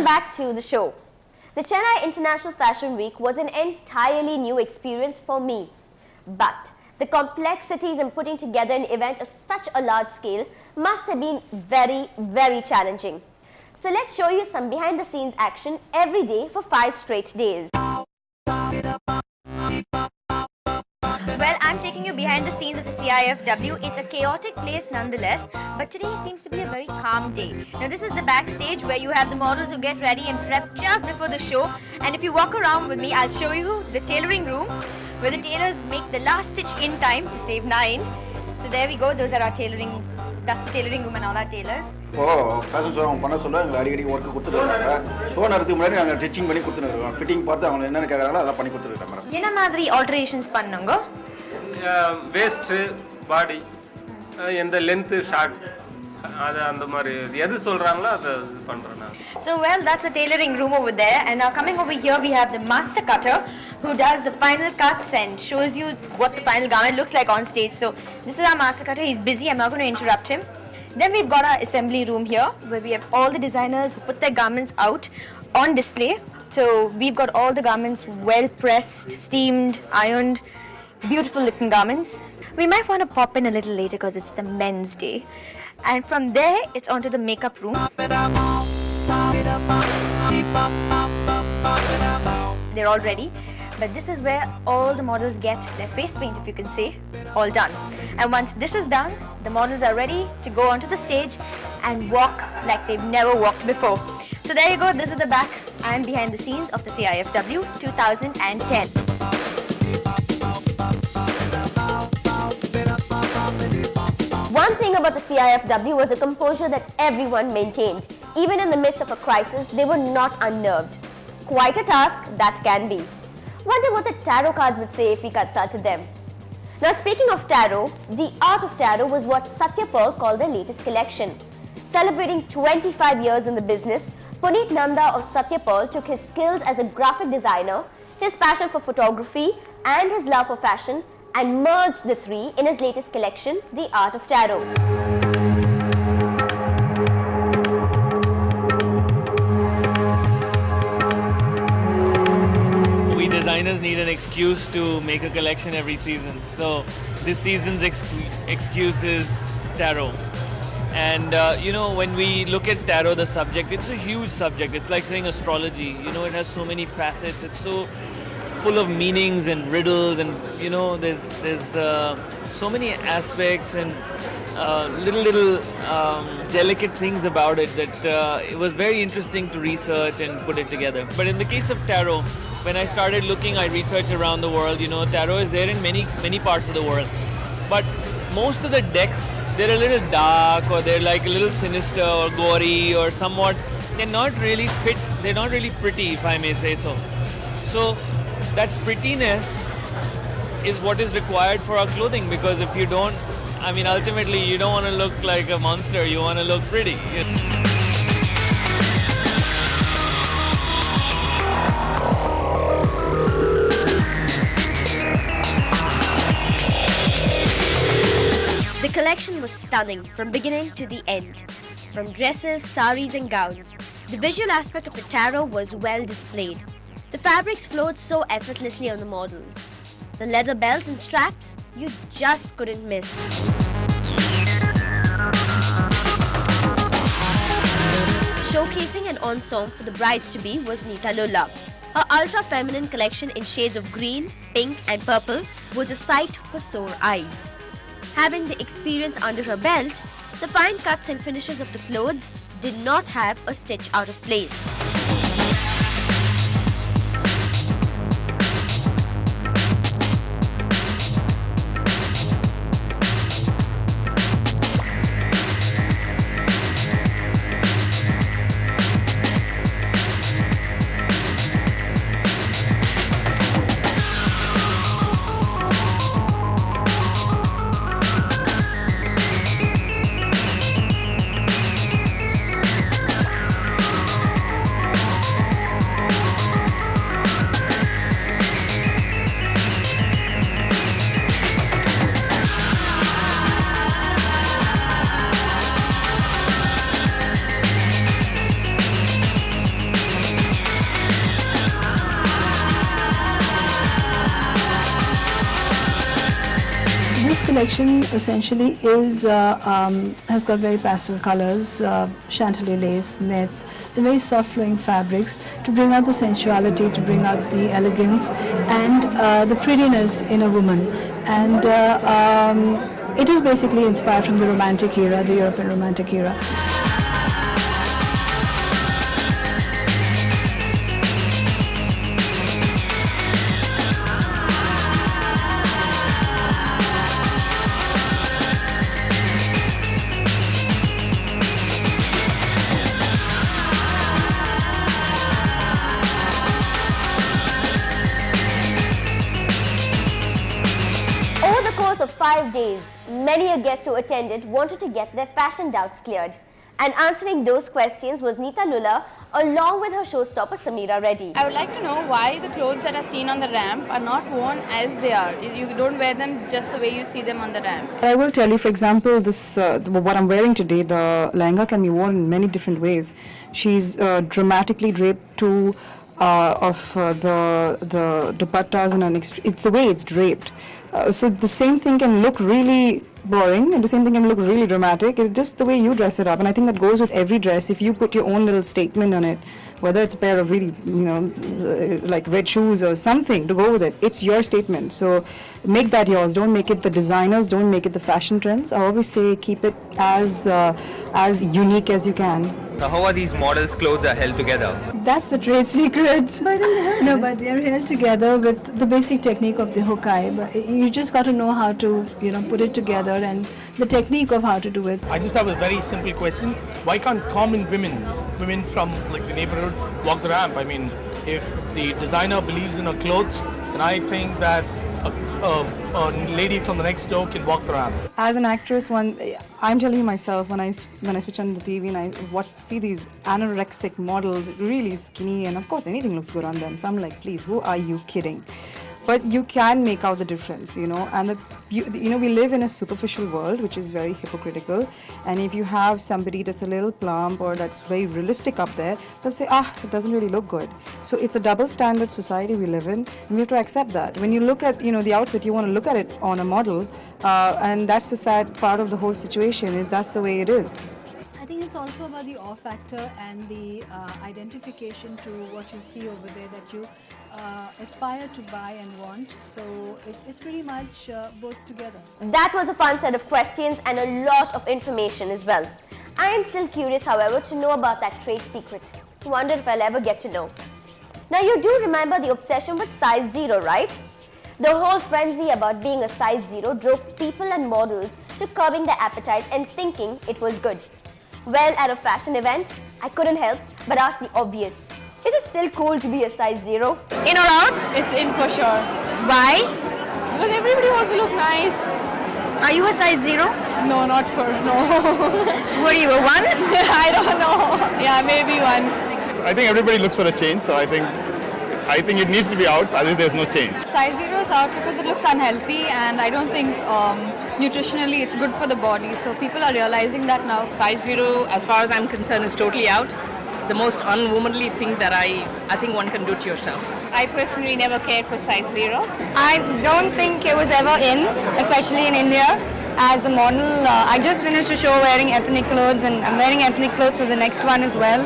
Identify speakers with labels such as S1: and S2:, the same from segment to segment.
S1: Welcome back to the show. The Chennai International Fashion Week was an entirely new experience for me. But the complexities in putting together an event of such a large scale must have been very, very challenging. So let's show you some behind the scenes action every day for 5 straight days.
S2: Well, I'm taking you behind the scenes of the CIFW. It's a chaotic place nonetheless, but today seems to be a very calm day. Now, this is the backstage where you have the models who get ready and prep just before the show. And if you walk around with me, I'll show you the tailoring room where the tailors make the last stitch in time to save 9. So there we go. Those are our tailoring. That's the tailoring room and all our tailors.
S3: Oh, fashion show பண்ண சொல்ல எங்க அடிக்கடி work கொடுத்துட்டாங்க. Show நடத்துக்கு முன்னாடி நாங்க stitching பண்ணி கொடுத்துறோம். Fitting பார்த்து அவங்க என்ன கேக்குறாங்களோ அத பண்ணி கொடுத்துறோம் மேடம்.
S2: என்ன மாதிரி alterations பண்ணனுங்க?
S4: waist body எந்த length short அது அந்த மாதிரி எது சொல்றாங்களோ அத பண்றேன் நான்.
S2: So well, that's the tailoring room over there, and now coming over here we have the master cutter who does the final cuts and shows you what the final garment looks like on stage. So this is our master cutter. He's busy. I'm not going to interrupt him. Then we've got our assembly room here where we have all the designers who put their garments out on display. So we've got all the garments well pressed, steamed, ironed, beautiful looking garments. We might want to pop in a little later because it's the men's day. And from there, it's onto the makeup room. They're all ready. But this is where all the models get their face paint, if you can say, all done. And once this is done, the models are ready to go onto the stage and walk like they've never walked before. So there you go. This is the back and behind the scenes of the CIFW 2010.
S1: One thing about the CIFW was the composure that everyone maintained. Even in the midst of a crisis, they were not unnerved. Quite a task that can be. Wonder what the tarot cards would say if we consulted them. Now, speaking of tarot, the art of tarot was what Satya Pearl called their latest collection. Celebrating 25 years in the business, Puneet Nanda of Satya Pearl took his skills as a graphic designer, his passion for photography, and his love for fashion and merged the three in his latest collection, The Art of Tarot.
S5: We designers need an excuse to make a collection every season. So this season's excuse is tarot. And you know, when we look at tarot, the subject, it's a huge subject. It's like saying astrology. You know, it has so many facets. It's so full of meanings and riddles, and you know, there's so many aspects and little delicate things about it that it was very interesting to research and put it together. But in the case of tarot, when I started looking, I researched around the world. You know, tarot is there in many parts of the world, but most of the decks, they're a little dark, or they're like a little sinister or gory or somewhat. They're not really fit. They're not really pretty, if I may say so. So that prettiness is what is required for our clothing, because if you don't, I mean, ultimately you don't want to look like a monster, you want to look pretty.
S2: The collection was stunning from beginning to the end. From dresses, saris and gowns, the visual aspect of the tarot was well displayed. The fabrics flowed so effortlessly on the models. The leather belts and straps, you just couldn't miss. Showcasing an ensemble for the brides-to-be was Nita Lola. Her ultra-feminine collection in shades of green, pink and purple was a sight for sore eyes. Having the experience under her belt, the fine cuts and finishes of the clothes did not have a stitch out of place.
S6: collection essentially is has got very pastel colors, chantilly lace, nets, the very soft flowing fabrics to bring out the sensuality, to bring out the elegance and the prettiness in a woman. And it is basically inspired from the Romantic era, the European Romantic era.
S1: Of 5 days, many a guest who attended wanted to get their fashion doubts cleared. And answering those questions was Neeta Lulla along with her showstopper Sameera Reddy.
S7: I would like to know why the clothes that are seen on the ramp are not worn as they are. You don't wear them just the way you see them on the ramp.
S8: I will tell you, for example, this what I'm wearing today, the lehenga can be worn in many different ways. She's dramatically draped to the dupattas in an it's the way it's draped. So the same thing can look really boring and the same thing can look really dramatic. It's just the way you dress it up, and I think that goes with every dress. If you put your own little statement on it, whether it's a pair of really, like red shoes or something to go with it, it's your statement. So make that yours. Don't make it the designers. Don't make it the fashion trends. I always say keep it as unique as you can.
S9: How are these models' clothes are held together?
S6: That's the trade secret. No, but they're held together with the basic technique of the hokai. But you just got to know how to, put it together and the technique of how to do it.
S10: I just have a very simple question. Why can't common women from like the neighborhood walk the ramp? I mean, if the designer believes in her clothes, then I think that a lady from the next door can walk the ramp.
S8: As an actress, I'm telling you myself, when I switch on the TV and I see these anorexic models, really skinny, and of course anything looks good on them. So I'm like, please, who are you kidding? But you can make out the difference, and we live in a superficial world which is very hypocritical, and if you have somebody that's a little plump or that's very realistic up there, they'll say, it doesn't really look good. So it's a double standard society we live in, and we have to accept that. When you look at, the outfit, you want to look at it on a model, and that's the sad part of the whole situation, is that's the way it is.
S6: I think it's also about the awe factor and the identification to what you see over there that you aspire to buy and want. So it's pretty much both together.
S1: That was a fun set of questions and a lot of information as well. I am still curious, however, to know about that trade secret. Wonder if I'll ever get to know. Now, you do remember the obsession with size 0, right? The whole frenzy about being a size 0 drove people and models to curbing their appetite and thinking it was good. Well, at a fashion event, I couldn't help but ask the obvious. Is it still cool to be a size 0?
S7: In or out? It's in for sure.
S2: Why?
S7: Because everybody wants to look nice.
S2: Are you a size 0?
S7: No.
S2: What are you, a 1?
S7: I don't know. Yeah, maybe 1.
S11: I think everybody looks for a change, so I think it needs to be out, otherwise there's no change.
S7: Size 0 is out because it looks unhealthy, and I don't think nutritionally it's good for the body. So people are realizing that now.
S12: Size 0, as far as I'm concerned, is totally out. It's the most unwomanly thing that I think one can do to yourself.
S7: I personally never cared for size 0.
S2: I don't think it was ever in, especially in India. As a model, I just finished a show wearing ethnic clothes, and I'm wearing ethnic clothes for the next one as well.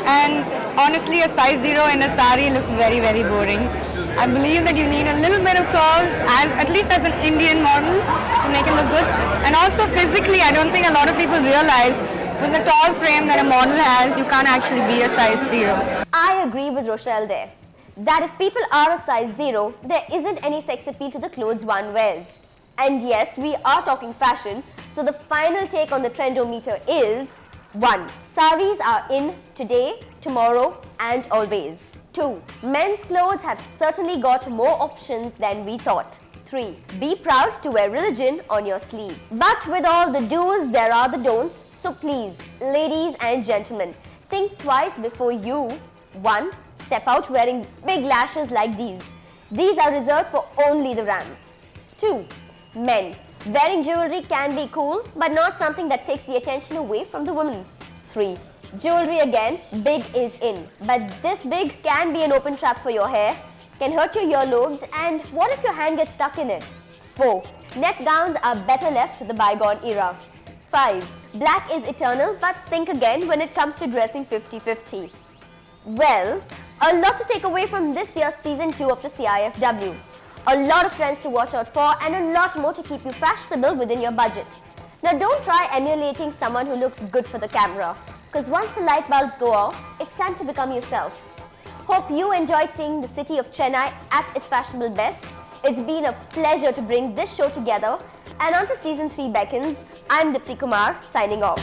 S2: And honestly, a size 0 in a sari looks very, very boring. I believe that you need a little bit of curves, at least as an Indian model, to make it look good. And also physically, I don't think a lot of people realize with the tall frame that a model has, you can't actually be a size 0.
S1: I agree with Rochelle there, that if people are a size 0, there isn't any sex appeal to the clothes one wears. And yes, we are talking fashion, so the final take on the trendometer is 1. Saris are in today, tomorrow and always. 2. Men's clothes have certainly got more options than we thought. 3. Be proud to wear religion on your sleeve. But with all the do's, there are the don'ts. So please, ladies and gentlemen, think twice before you 1. Step out wearing big lashes like these. These are reserved for only the ramp. 2. Men. Wearing jewelry can be cool, but not something that takes the attention away from the woman. 3. Jewelry again, big is in. But this big can be an open trap for your hair, can hurt your earlobes, and what if your hand gets stuck in it? 4. Net gowns are better left to the bygone era. 5. Black is eternal, but think again when it comes to dressing 50-50. Well, a lot to take away from this year's Season 2 of the CIFW. A lot of trends to watch out for and a lot more to keep you fashionable within your budget. Now don't try emulating someone who looks good for the camera, because once the light bulbs go off, it's time to become yourself. Hope you enjoyed seeing the city of Chennai at its fashionable best. It's been a pleasure to bring this show together, and on to Season 3 beckons. I'm Dipti Kumar signing off.